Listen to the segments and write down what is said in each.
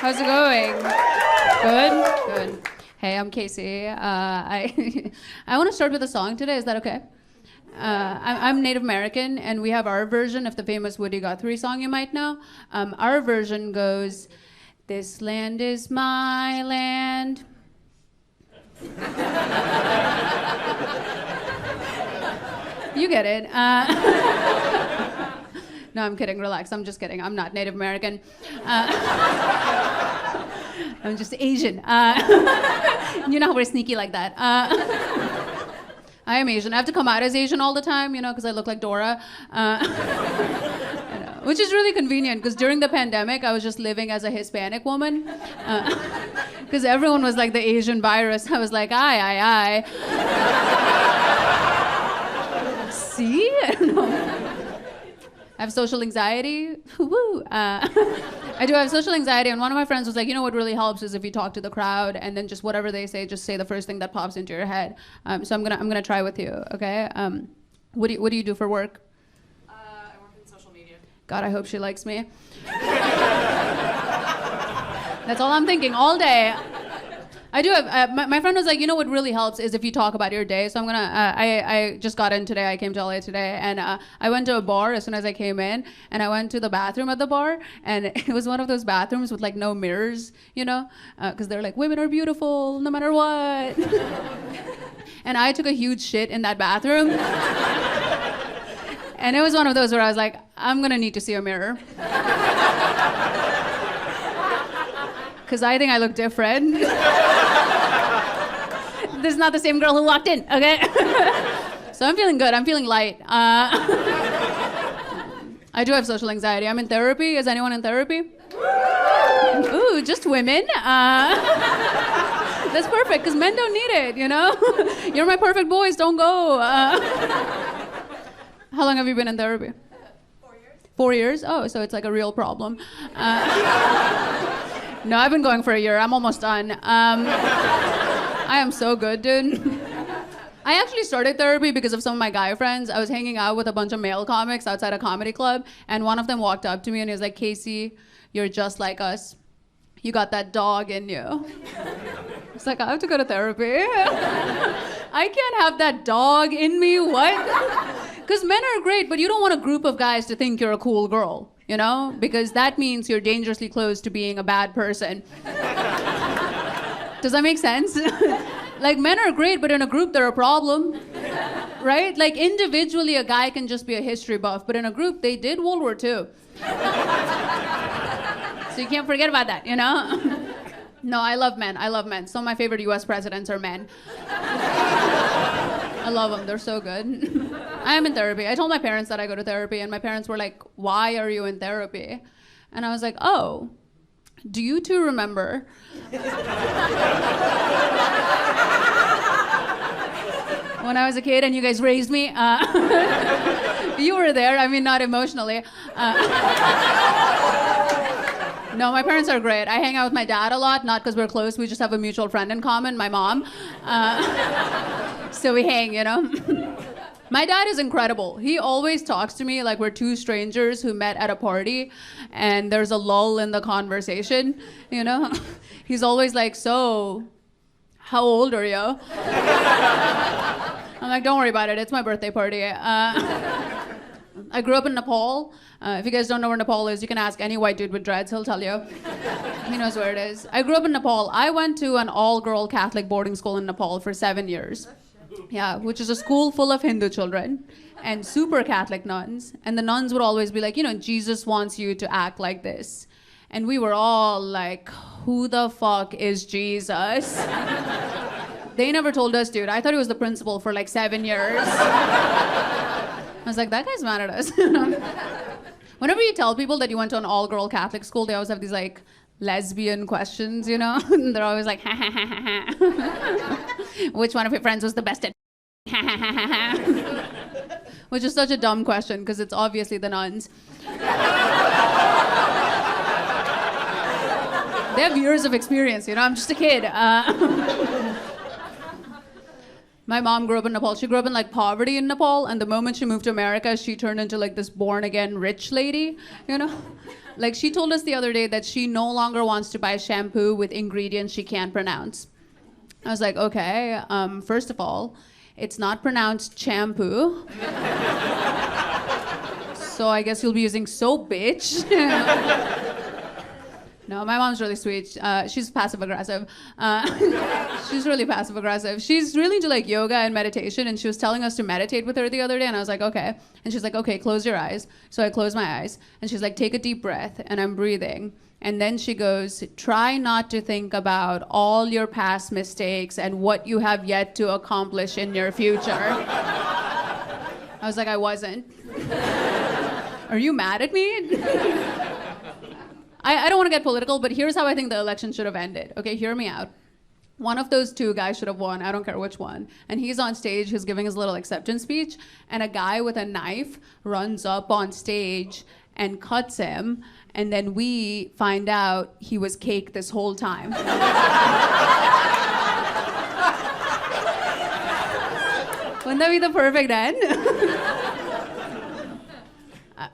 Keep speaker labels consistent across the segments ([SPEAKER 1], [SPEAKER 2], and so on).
[SPEAKER 1] How's it going? Good? Good. Hey, I'm KC. I want to start with a song today. Is that okay? I'm Native American, and we have our version of the famous Woody Guthrie song you might know. Our version goes, "This land is my land." You get it. No, I'm kidding. Relax. I'm just kidding. I'm not Native American. I'm just Asian. You know how we're sneaky like that. I am Asian. I have to come out as Asian all the time, because I look like Dora. Which is really convenient, because during the pandemic, I was just living as a Hispanic woman. Because everyone was like the Asian virus. I was like, aye. See? I have social anxiety. Woo. I do have social anxiety, and one of my friends was like, what really helps is if you talk to the crowd, and then just whatever they say, just say the first thing that pops into your head. So I'm gonna try with you, okay? What do you do for work?
[SPEAKER 2] I work in social media.
[SPEAKER 1] God, I hope she likes me. That's all I'm thinking all day. I do have, my friend was like, what really helps is if you talk about your day. So I'm I just got in today, I came to LA today, and I went to a bar as soon as I came in, and I went to the bathroom at the bar, and it was one of those bathrooms with like no mirrors, because they're like, women are beautiful no matter what. And I took a huge shit in that bathroom. And it was one of those where I was like, I'm gonna need to see a mirror. Because I think I look different. This is not the same girl who walked in, okay? So I'm feeling good. I'm feeling light. I do have social anxiety. I'm in therapy. Is anyone in therapy? Ooh, just women. That's perfect, because men don't need it, You're my perfect boys. Don't go. How long have you been in therapy?
[SPEAKER 2] 4 years.
[SPEAKER 1] 4 years? Oh, so it's like a real problem. No, I've been going for a year. I'm almost done. I am so good, dude. I actually started therapy because of some of my guy friends. I was hanging out with a bunch of male comics outside a comedy club, and one of them walked up to me and he was like, "Casey, you're just like us. You got that dog in you." It's like, I have to go to therapy. I can't have that dog in me, what? Because men are great, but you don't want a group of guys to think you're a cool girl, because that means you're dangerously close to being a bad person. Does that make sense? Like, men are great, but in a group, they're a problem, right? Like, individually, a guy can just be a history buff, but in a group, they did World War II. So you can't forget about that, No, I love men. Some of my favorite US presidents are men. I love them. They're so good. I am in therapy. I told my parents that I go to therapy, and my parents were like, "Why are you in therapy?" And I was like, "Oh, do you two remember?" When I was a kid and you guys raised me, you were there. I mean, not emotionally. No, my parents are great. I hang out with my dad a lot, not because we're close. We just have a mutual friend in common, my mom. So we hang, My dad is incredible. He always talks to me like we're two strangers who met at a party and there's a lull in the conversation, He's always like, "So, how old are you?" I'm like, "Don't worry about it. It's my birthday party." I grew up in Nepal. If you guys don't know where Nepal is, you can ask any white dude with dreads. He'll tell you. He knows where it is. I grew up in Nepal. I went to an all-girl Catholic boarding school in Nepal for 7 years. Yeah, which is a school full of Hindu children and super Catholic nuns. And the nuns would always be like, "Jesus wants you to act like this." And we were all like, "Who the fuck is Jesus?" They never told us, dude. I thought he was the principal for like 7 years. I was like, that guy's mad at us. Whenever you tell people that you went to an all-girl Catholic school, they always have these like lesbian questions, They're always like, "Ha ha ha ha ha." Which one of your friends was the best at ha ha ha ha ha? Which is such a dumb question because it's obviously the nuns. They have years of experience, I'm just a kid. My mom grew up in Nepal. She grew up in like poverty in Nepal, and the moment she moved to America, she turned into like this born-again rich lady, you know? Like she told us the other day that she no longer wants to buy shampoo with ingredients she can't pronounce. I was like, okay, first of all, it's not pronounced shampoo. So I guess you'll be using soap, bitch. No, my mom's really sweet. She's passive-aggressive. She's really passive-aggressive. She's really into like yoga and meditation, and she was telling us to meditate with her the other day, and I was like, okay. And she's like, okay, close your eyes. So I close my eyes, and she's like, take a deep breath, and I'm breathing. And then she goes, try not to think about all your past mistakes and what you have yet to accomplish in your future. I was like, I wasn't. Are you mad at me? I don't want to get political, but here's how I think the election should have ended. Okay, hear me out. One of those two guys should have won. I don't care which one. And he's on stage, he's giving his little acceptance speech, and a guy with a knife runs up on stage and cuts him, and then we find out he was cake this whole time. Wouldn't that be the perfect end?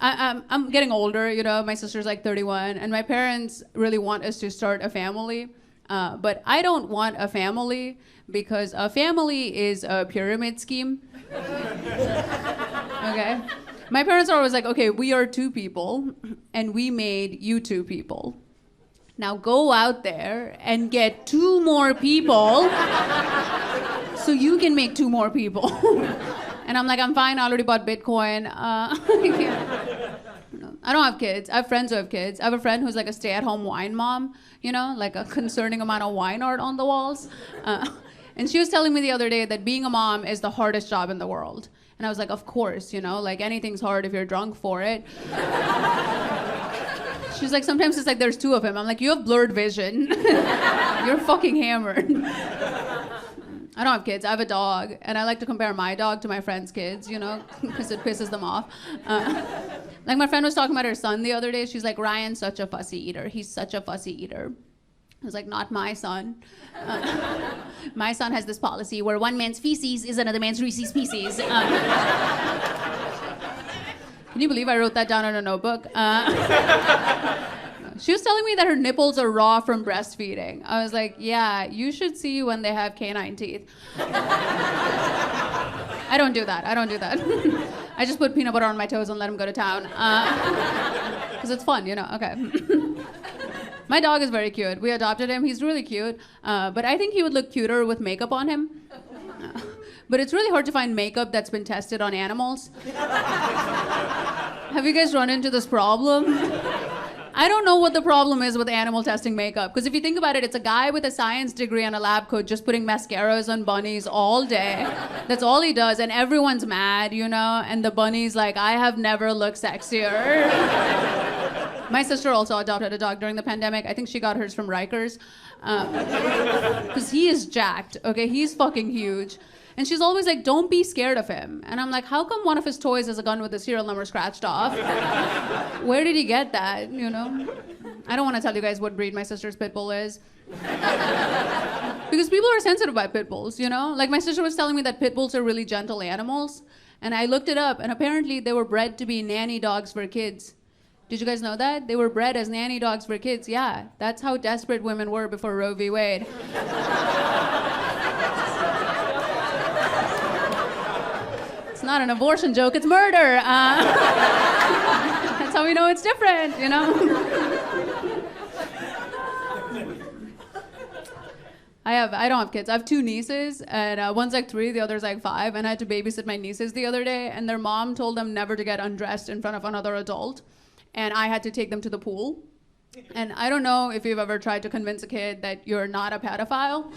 [SPEAKER 1] I'm getting older, you know, my sister's like 31, and my parents really want us to start a family, but I don't want a family because a family is a pyramid scheme. Okay? My parents are always like, okay, we are two people, and we made you two people. Now go out there and get two more people so you can make two more people. And I'm like, I'm fine, I already bought Bitcoin. I don't have kids. I have friends who have kids. I have a friend who's like a stay-at-home wine mom, you know, like a concerning amount of wine art on the walls. And she was telling me the other day that being a mom is the hardest job in the world. And I was like, of course, you know, like anything's hard if you're drunk for it. She's like, sometimes it's like there's two of him. I'm like, you have blurred vision. You're fucking hammered. I don't have kids, I have a dog, and I like to compare my dog to my friends' kids, you know, because it pisses them off. Like my friend was talking about her son the other day. She's like, Ryan's such a fussy eater. He's such a fussy eater. I was like, not my son. My son has this policy where one man's feces is another man's Reese's Pieces. Can you believe I wrote that down in a notebook? She was telling me that her nipples are raw from breastfeeding. I was like, yeah, you should see when they have canine teeth. I don't do that. I just put peanut butter on my toes and let him go to town. Because it's fun, you know, okay. My dog is very cute. We adopted him. He's really cute. But I think he would look cuter with makeup on him. But it's really hard to find makeup that's been tested on animals. Have you guys run into this problem? I don't know what the problem is with animal testing makeup. Because if you think about it, it's a guy with a science degree and a lab coat just putting mascaras on bunnies all day. That's all he does. And everyone's mad, you know? And the bunny's like, I have never looked sexier. My sister also adopted a dog during the pandemic. I think she got hers from Rikers. Because he is jacked, okay? He's fucking huge. And she's always like, don't be scared of him. And I'm like, how come one of his toys is a gun with the serial number scratched off? Where did he get that, you know? I don't want to tell you guys what breed my sister's pit bull is. Because people are sensitive by pit bulls, you know? Like my sister was telling me that pit bulls are really gentle animals. And I looked it up, and apparently they were bred to be nanny dogs for kids. Did you guys know that? They were bred as nanny dogs for kids. Yeah, that's how desperate women were before Roe v. Wade. It's not an abortion joke, it's murder. That's how we know it's different, you know? I don't have kids. I have two nieces, and one's like 3, the other's like 5, and I had to babysit my nieces the other day, and their mom told them never to get undressed in front of another adult, and I had to take them to the pool. And I don't know if you've ever tried to convince a kid that you're not a pedophile.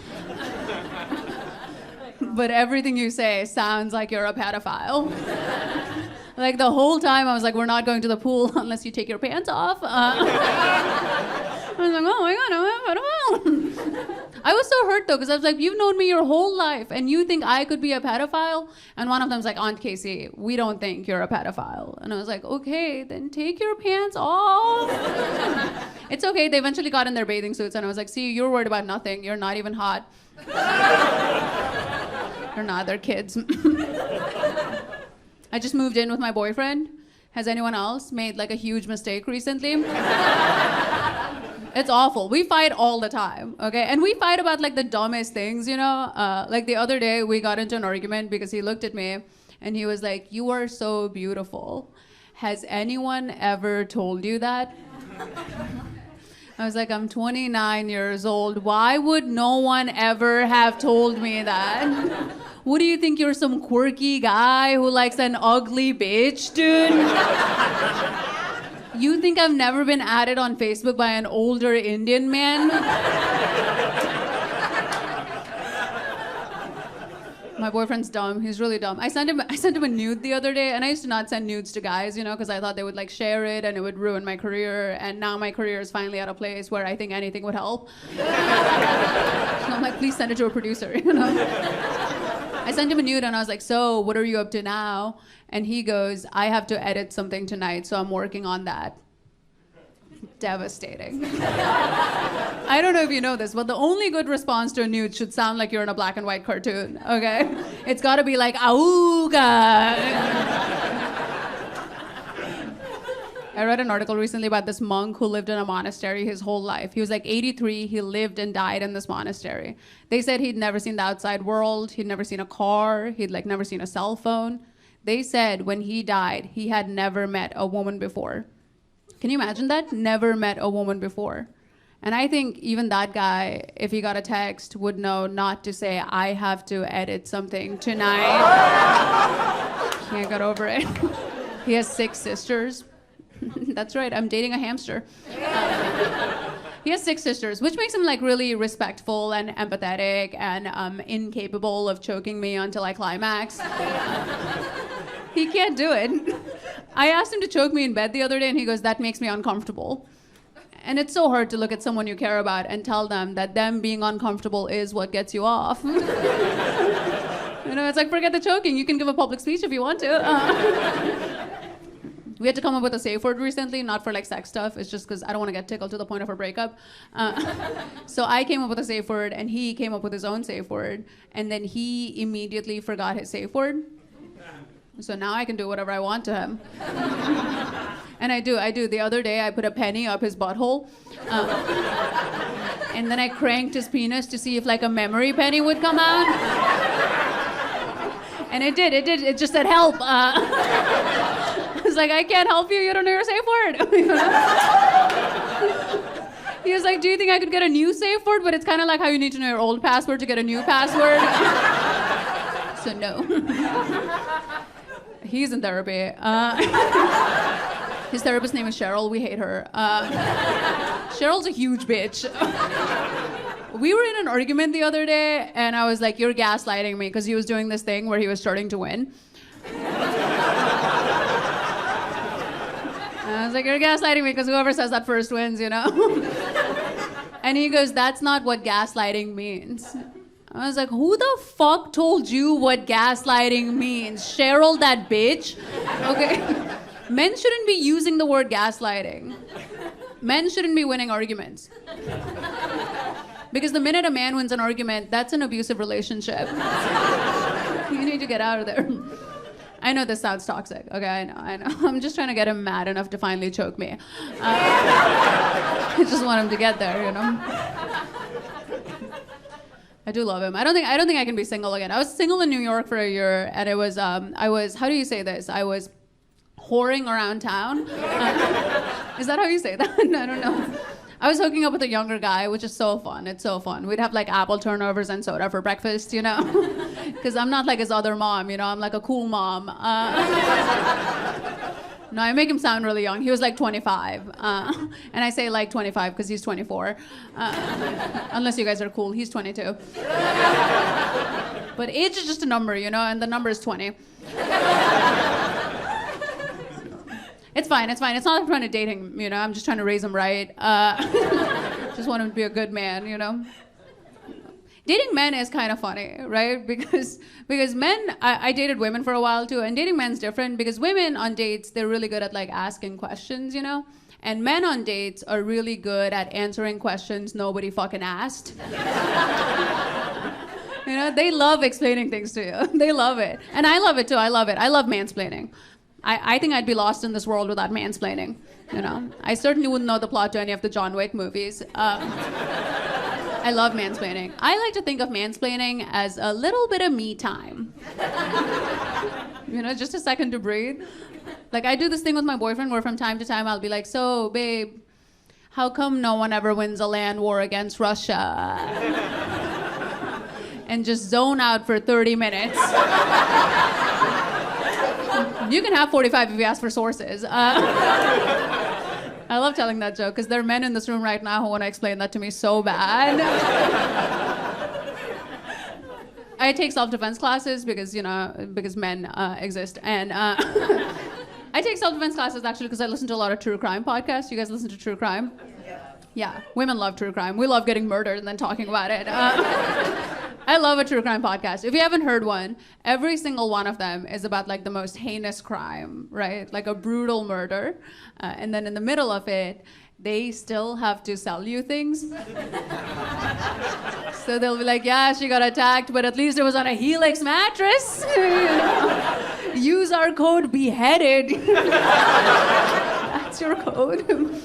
[SPEAKER 1] But everything you say sounds like you're a pedophile. Like the whole time I was like, we're not going to the pool unless you take your pants off. I was like, oh my God, I'm a pedophile. I was so hurt though, because I was like, you've known me your whole life and you think I could be a pedophile? And one of them's like, Aunt Casey, we don't think you're a pedophile. And I was like, okay, then take your pants off. It's okay, they eventually got in their bathing suits and I was like, see, you're worried about nothing, you're not even hot. They're not, they're kids. I just moved in with my boyfriend. Has anyone else made like a huge mistake recently? It's awful. We fight all the time, okay? And we fight about like the dumbest things, you know? Like the other day we got into an argument because he looked at me and he was like, "You are so beautiful. Has anyone ever told you that?" I was like, "I'm 29 years old. Why would no one ever have told me that? What do you think, you're some quirky guy who likes an ugly bitch, dude? You think I've never been added on Facebook by an older Indian man?" My boyfriend's dumb. He's really dumb. I sent him a nude the other day, and I used to not send nudes to guys, you know, because I thought they would like share it and it would ruin my career. And now my career is finally at a place where I think anything would help. So I'm like, please send it to a producer, you know. I sent him a nude and I was like, "So what are you up to now?" And he goes, "I have to edit something tonight, so I'm working on that." Devastating. I don't know if you know this, but the only good response to a nude should sound like you're in a black and white cartoon, okay? It's gotta be like, "Auga." I read an article recently about this monk who lived in a monastery his whole life. He was like 83, he lived and died in this monastery. They said he'd never seen the outside world, he'd never seen a car, he'd like never seen a cell phone. They said when he died, he had never met a woman before. Can you imagine that? Never met a woman before. And I think even that guy, if he got a text, would know not to say, "I have to edit something tonight." Can't get over it. He has 6 sisters. That's right, I'm dating a hamster. He has 6 sisters, which makes him like really respectful and empathetic and incapable of choking me until I climax. He can't do it. I asked him to choke me in bed the other day and he goes, "That makes me uncomfortable." And it's so hard to look at someone you care about and tell them that them being uncomfortable is what gets you off. You know, it's like, forget the choking. You can give a public speech if you want to. We had to come up with a safe word recently, not for like sex stuff. It's just because I don't want to get tickled to the point of a breakup. So I came up with a safe word and he came up with his own safe word. And then he immediately forgot his safe word. So now I can do whatever I want to him. And I do. The other day I put a penny up his butthole. And then I cranked his penis to see if like a memory penny would come out. And it did. It just said help. I was like, "I can't help you. You don't know your safe word." He was like, "Do you think I could get a new safe word? But it's kind of like how you need to know your old password to get a new password." So no. He's in therapy. His therapist's name is Cheryl. We hate her. Cheryl's a huge bitch. We were in an argument the other day, and I was like, "You're gaslighting me," because he was doing this thing where he was starting to win. I was like, "You're gaslighting me," because whoever says that first wins, you know? And he goes, "That's not what gaslighting means." I was like, "Who the fuck told you what gaslighting means? Cheryl, that bitch?" Okay. Men shouldn't be using the word gaslighting. Men shouldn't be winning arguments. Because the minute a man wins an argument, that's an abusive relationship. You need to get out of there. I know this sounds toxic. Okay, I know. I'm just trying to get him mad enough to finally choke me. I just want him to get there, you know? I do love him. I don't think I can be single again. I was single in New York for a year, and it was I was, how do you say this? I was whoring around town. Is that how you say that? I don't know. I was hooking up with a younger guy, which is so fun. It's so fun. We'd have like apple turnovers and soda for breakfast, you know? Because I'm not like his other mom, you know? I'm like a cool mom. No, I make him sound really young. He was like 25. And I say like 25 because he's 24. Unless you guys are cool, he's 22. But age is just a number, you know? And the number is 20. It's fine. It's not like I'm trying to date him, you know? I'm just trying to raise him right. Just want him to be a good man, you know? Dating men is kind of funny, right? Because men, I dated women for a while too, and dating men's different because women on dates, they're really good at like asking questions, you know? And men on dates are really good at answering questions nobody fucking asked. You You know, they love explaining things to you. They love it. And I love it too. I love it. I love mansplaining. I think I'd be lost in this world without mansplaining. You know, I certainly wouldn't know the plot to any of the John Wick movies. I love mansplaining. I like to think of mansplaining as a little bit of me time. You know, just a second to breathe. Like, I do this thing with my boyfriend where from time to time I'll be like, so, babe, how come no one ever wins a land war against Russia? And just zone out for 30 minutes. You can have 45 if you ask for sources. I love telling that joke because there are men in this room right now who want to explain that to me so bad. I take self-defense classes because, you know, because men exist. And I take self-defense classes actually because I listen to a lot of true crime podcasts. You guys listen to true crime? Yeah, women love true crime. We love getting murdered and then talking about it. I love a true crime podcast. If you haven't heard one, every single one of them is about like the most heinous crime, right? Like a brutal murder. And then in the middle of it, they still have to sell you things. So they'll be like, yeah, she got attacked, but at least it was on a Helix mattress. You know? Use our code beheaded. That's your code.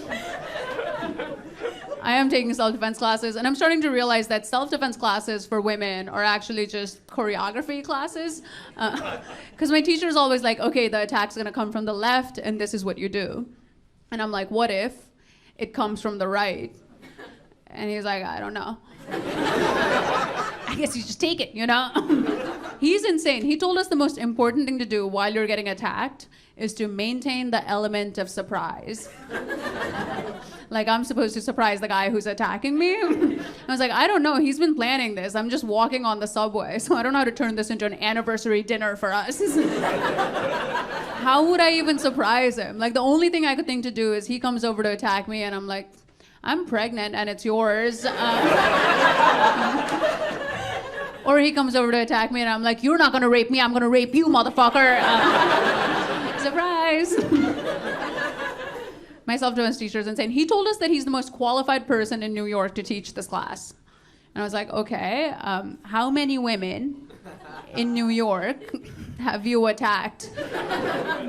[SPEAKER 1] I am taking self-defense classes, and I'm starting to realize that self-defense classes for women are actually just choreography classes. Because my teacher's always like, okay, the attack's gonna come from the left, and this is what you do. And I'm like, what if it comes from the right? And he's like, I don't know. I guess you just take it, you know? He's insane. He told us the most important thing to do while you're getting attacked is to maintain the element of surprise. Like, I'm supposed to surprise the guy who's attacking me? I was like, I don't know. He's been planning this. I'm just walking on the subway, so I don't know how to turn this into an anniversary dinner for us. How would I even surprise him? Like, the only thing I could think to do is he comes over to attack me, and I'm like, I'm pregnant, and it's yours. Or he comes over to attack me, and I'm like, you're not going to rape me. I'm going to rape you, motherfucker. Surprise. My self-defense teacher is insane. He told us that he's the most qualified person in New York to teach this class. And I was like, okay, how many women in New York have you attacked?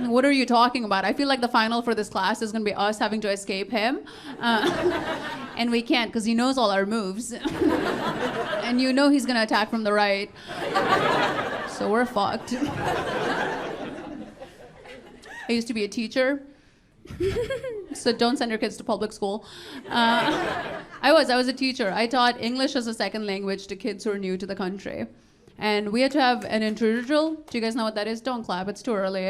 [SPEAKER 1] What are you talking about? I feel like the final for this class is going to be us having to escape him. And we can't because he knows all our moves. And you know he's going to attack from the right. So we're fucked. I used to be a teacher. So don't send your kids to public school. I was a teacher. I taught English as a second language to kids who are new to the country. And we had to have an intruder drill. Do you guys know what that is? Don't clap, it's too early. Do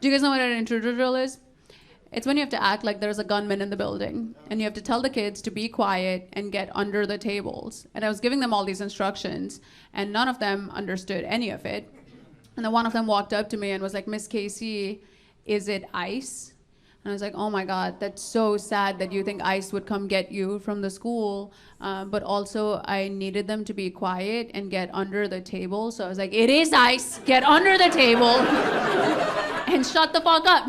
[SPEAKER 1] you guys know what an intruder drill is? It's when you have to act like there's a gunman in the building. And you have to tell the kids to be quiet and get under the tables. And I was giving them all these instructions, and none of them understood any of it. And then one of them walked up to me and was like, Miss KC, is it ICE? And I was like, oh my God, that's so sad that you think ICE would come get you from the school. But also I needed them to be quiet and get under the table. So I was like, it is ICE, get under the table and shut the fuck up.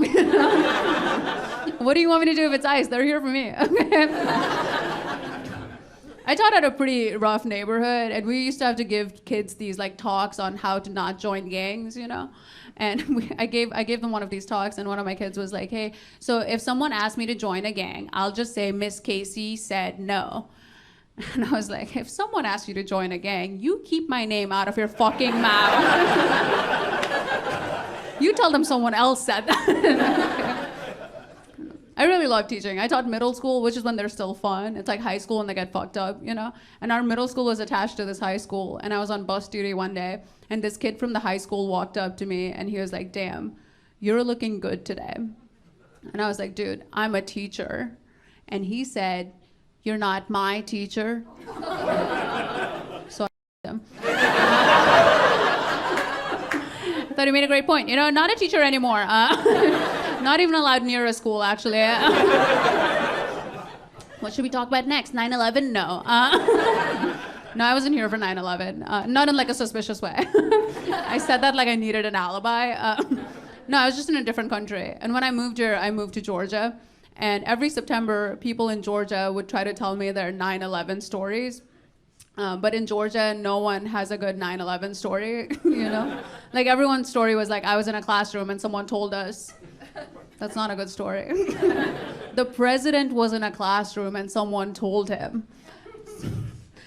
[SPEAKER 1] What do you want me to do if it's ICE? They're here for me. I taught at a pretty rough neighborhood, and we used to have to give kids these like talks on how to not join gangs, you know? And I gave them one of these talks, and one of my kids was like, hey, so if someone asked me to join a gang, I'll just say Miss Casey said no. And I was like, if someone asks you to join a gang, you keep my name out of your fucking mouth. You tell them someone else said that. I really love teaching. I taught middle school, which is when they're still fun. It's like high school and they get fucked up, you know? And our middle school was attached to this high school, and I was on bus duty one day, and this kid from the high school walked up to me, and he was like, damn, you're looking good today. And I was like, dude, I'm a teacher. And he said, you're not my teacher. So I him. I thought he made a great point. You know, not a teacher anymore. Not even allowed near a school, actually. What should we talk about next? 9/11? No. No, I wasn't here for 9/11. Not in like a suspicious way. I said that like I needed an alibi. No, I was just in a different country. And when I moved here, I moved to Georgia. And every September, people in Georgia would try to tell me their 9/11 stories. But in Georgia, no one has a good 9/11 story, you know? Like everyone's story was like, I was in a classroom and someone told us. That's not a good story. The president was in a classroom and someone told him.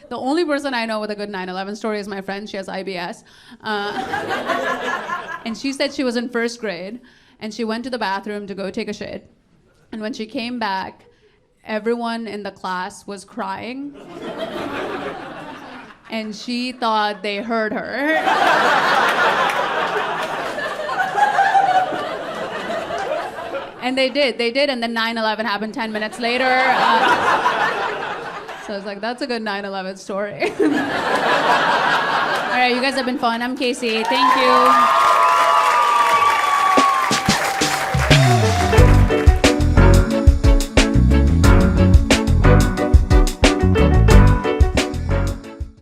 [SPEAKER 1] The only person I know with a good 9/11 story is my friend. She has IBS. And she said she was in first grade and she went to the bathroom to go take a shit. And when she came back, everyone in the class was crying. And she thought they heard her. And they did, and then 9/11 happened 10 minutes later. So I was like, that's a good 9/11 story. All right, you guys have been fun. I'm KC. Thank you.